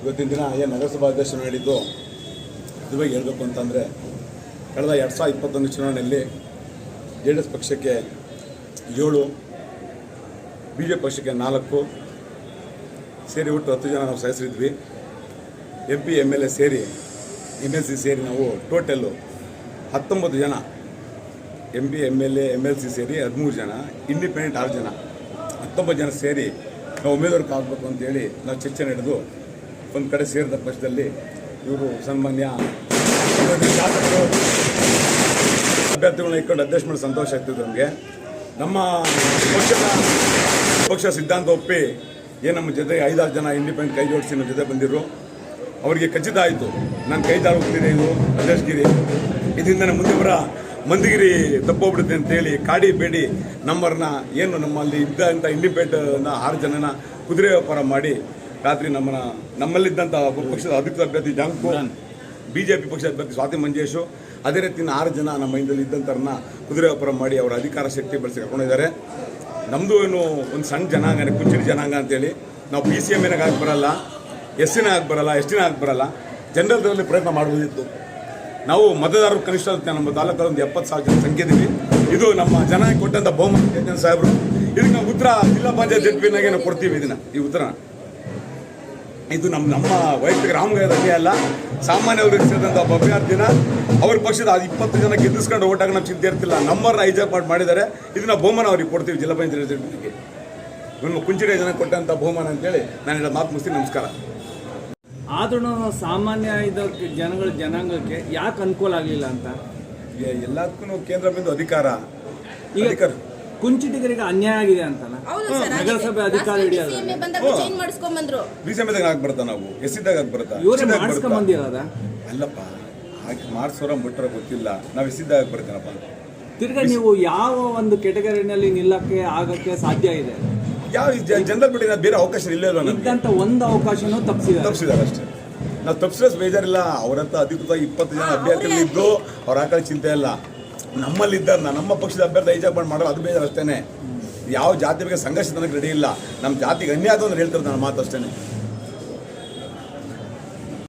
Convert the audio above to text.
ಇವತ್ತಿನ ದಿನ ಏನು ನಗರಸಭಾ ಅಧ್ಯಕ್ಷರು ಹೇಳಿದ್ದು ಇದುವೇ ಹೇಳಬೇಕು ಅಂತಂದರೆ ಕಳೆದ 2021 ಚುನಾವಣೆಯಲ್ಲಿ JDS ಪಕ್ಷಕ್ಕೆ 7, BJP ಪಕ್ಷಕ್ಕೆ 4 ಸೇರಿ ಒಟ್ಟು 10 ಜನ ನಾವು ಸದಸ್ಯರಿದ್ವಿ. MP MLA ಸೇರಿ MLC ಸೇರಿ ನಾವು ಟೋಟಲ್ಲು 19 ಜನ, MP MLA MLC ಸೇರಿ 13 ಜನ, ಇಂಡಿಪೆಂಡೆಂಟ್ 6 ಜನ, 19 ಜನ ಸೇರಿ ನಾವು ಉಮೇದುವಾರಕ್ಕೆ ಆಗಬೇಕು ಅಂತೇಳಿ ನಾವು ಚರ್ಚೆ ನಡೆದು ಒಂದು ಕಡೆ ಸೇರಿದ ಪಕ್ಷದಲ್ಲಿ ಇವರು ಸನ್ಮಾನ್ಯ ಶಾಸಕರು ಅಭ್ಯರ್ಥಿಗಳನ್ನ ಇಟ್ಕೊಂಡು ಅಧ್ಯಕ್ಷ ಮಾಡಿ ಸಂತೋಷ ಆಗ್ತಿದ್ರು. ನಮಗೆ ನಮ್ಮ ಪಕ್ಷ ಸಿದ್ಧಾಂತ ಒಪ್ಪಿ ಏನು ನಮ್ಮ ಜೊತೆಗೆ 5-6 ಜನ ಇಂಡಿಪೆಂಡೆಂಟ್ ಕೈ ಜೋಡಿಸಿ ನಮ್ಮ ಜೊತೆ ಬಂದಿರು. ಅವರಿಗೆ ಖಚಿತ ಆಯಿತು ನಾನು ಕೈ ಜಾರು ಹೋಗ್ತಿದೆ, ಇದು ಅಧ್ಯಕ್ಷಗಿರಿ, ಇದರಿಂದ ಮುಂದೆ ಬರ ಮಂದಿಗಿರಿ ತಪ್ಪೋಗ್ಬಿಡುತ್ತೆ ಅಂತೇಳಿ ಕಾಡಿ ಬೇಡಿ ನಂಬರ್ನ ಏನು ನಮ್ಮಲ್ಲಿ ಇದ್ದಂಥ ಇಂಡಿಪೆಂಡೆಂಟ್ನ 6 ಜನನ ಕುದುರೆ ವ್ಯಾಪಾರ ಮಾಡಿ ರಾತ್ರಿ ನಮ್ಮಲ್ಲಿದ್ದಂಥ ಪಕ್ಷದ ಅಧಿಕೃತ ಅಭ್ಯರ್ಥಿ ಜಾಂಕು, BJP ಪಕ್ಷದ ಅಭ್ಯರ್ಥಿ ಸ್ವಾತಿ ಮಂಜೇಶು, ಅದೇ ರೀತಿ 6 ಜನ ನಮ್ಮ ಹಿಂದಲ್ಲಿ ಇದ್ದಂಥವ್ರನ್ನ ಕುದುರೆ ವ್ಯಾಪಾರ ಮಾಡಿ ಅವರ ಅಧಿಕಾರ ಶಕ್ತಿ ಬಳಸಿ ಕರ್ಕೊಂಡಿದ್ದಾರೆ. ನಮ್ಮದು ಏನು ಒಂದು ಸಣ್ಣ ಜನಾಂಗನೇ, ಕುಂಚಿಡಿ ಜನಾಂಗ ಅಂತೇಳಿ ನಾವು PCMನಾಗ ಆಗಿ ಬರಲ್ಲ, SCನ ಆಗಿ ಬರಲ್ಲ, STನ ಆಗಿ ಬರಲ್ಲ, ಜನರಲ್ದಲ್ಲಿ ಪ್ರಯತ್ನ ಮಾಡುವುದಿತ್ತು. ನಾವು ಮತದಾರರು ಕನಿಷ್ಠ ನಮ್ಮ ತಾಲೂಕಲ್ಲಿ ಒಂದು 70,000 ಜನ ಸಂಖ್ಯೆ ಇದ್ದೀವಿ. ಇದು ನಮ್ಮ ಜನ ಕೊಟ್ಟಂಥ ಬಹುಮತ ಸಾಹೇಬರು. ಇದಕ್ಕೆ ನಾವು ಉತ್ತರ ಜಿಲ್ಲಾ ಪಂಚಾಯತ್ ZPನಾಗೆ ನಾವು ಕೊಡ್ತೀವಿ. ಈ ಉತ್ತರ ಇದು ನಮ್ಮ ವೈಯಕ್ತಿಕ ರಾಮಗಾಯದಲ್ಲಿ ಅಲ್ಲ, ಸಾಮಾನ್ಯವ್ರಿಗೆ ಸೇರಿದಂಥ ಒಬ್ಬ ಅಭ್ಯರ್ಥಿನ ಅವ್ರ ಪಕ್ಷದ 20 ಜನ ಗೆದ್ದಿಸ್ಕೊಂಡು ಓಟಾಗ ನಮ್ಮ ಚಿಂತೆ ಇರ್ತಿಲ್ಲ, ನಮ್ಮನ್ನ ಹೈಜಾಕ್ ಮಾಡಿದ್ದಾರೆ. ಇದನ್ನ ಬಹುಮಾನ ಅವ್ರಿಗೆ ಕೊಡ್ತೀವಿ ಜಿಲ್ಲಾ ಪಂಚಾಯತ್ ZPಗೆ. ನಮ್ಮ ಕುಂಚಿಡೆ ಜನ ಕೊಟ್ಟಂಥ ಬಹುಮಾನ ಅಂತೇಳಿ ನಾನು ಮಾತು ಮುಗಿಸ್ತೀನಿ. ನಮಸ್ಕಾರ. ಆದ್ರೂ ಸಾಮಾನ್ಯ ಜನಾಂಗಕ್ಕೆ ಯಾಕೆ ಅನುಕೂಲ ಆಗಲಿಲ್ಲ ಅಂತ? ಎಲ್ಲದಕ್ಕೂ ಕೇಂದ್ರ ಬಿಂದು ಅಧಿಕಾರ. ಕುಂಚಿಟಿಗರಿಗೆ ಅನ್ಯಾಯ ಆಗಿದೆ ಅಂತಲ್ಲ, ನಗರಸಭೆ ಅಧಿಕಾರ ಹಿಡಿಯೋದು BCMದಾಗ ಆಗಿ ಬರ್ತಾ, ನಾವು SCದಾಗ ಆಗಿ ಬರ್ತಾ, ಇವರೇ ಮಾಡಿಸ್ಕೊಂಬಂದಿರೋದ ಅಲ್ಲಪ್ಪ, ಹಾಗೆ ಮಾಡಿಸೋರ ಬಿಟ್ಟರೆ ಗೊತ್ತಿಲ್ಲ. ನಾವು SCದಾಗ ಬರ್ತೀನಪ್ಪ. ತಿರ್ಗಾ ನೀವು ಯಾವ ಒಂದು ಕೆಟಗರಿನಲ್ಲಿ ನಿಲ್ಲಕ್ಕೆ ಆಗಕ್ಕೆ ಸಾಧ್ಯ ಇದೆ? ಯಾವ ಜನರಲ್ ಬಿಟ್ಟಿನ ಬೇರೆ ಅವಕಾಶ ಇಲ್ಲೇ ಇಲ್ಲ. ಇದ್ದಂತ ಒಂದು ಅವಕಾಶನೂ ತಪ್ಪಿಸಿದ್ದಾರೆ ಅಷ್ಟೇ. ನಾವು ತಪ್ಪಿಸಿದ್ರೆ ಬೇಜಾರಿಲ್ಲ. ಅವರಂತ ಅಧಿಕೃತ 20 ಜನ ಅಭ್ಯರ್ಥಿಗಳಿದ್ದು ಅವ್ರ ಹಾಕಲು ಚಿಂತೆ ಇಲ್ಲ. ನಮ್ಮಲ್ಲಿದ್ದಾರ ನಮ್ಮ ಪಕ್ಷದ ಅಭ್ಯರ್ಥಿ ಹೈಜಾಕ್ ಮಾಡೋದು ಅದು ಬೇಜಾರು ಅಷ್ಟೇ. ಯಾವ ಜಾತಿ ಬಗ್ಗೆ ಸಂಘರ್ಷ ನನಗೆ ರೆಡಿ ಇಲ್ಲ. ನಮ್ಮ ಜಾತಿಗೆ ಅನ್ಯಾಯ ಅಂದ್ರೆ ಹೇಳ್ತಾರೆ ನನ್ನ ಮಾತು ಅಷ್ಟೇ.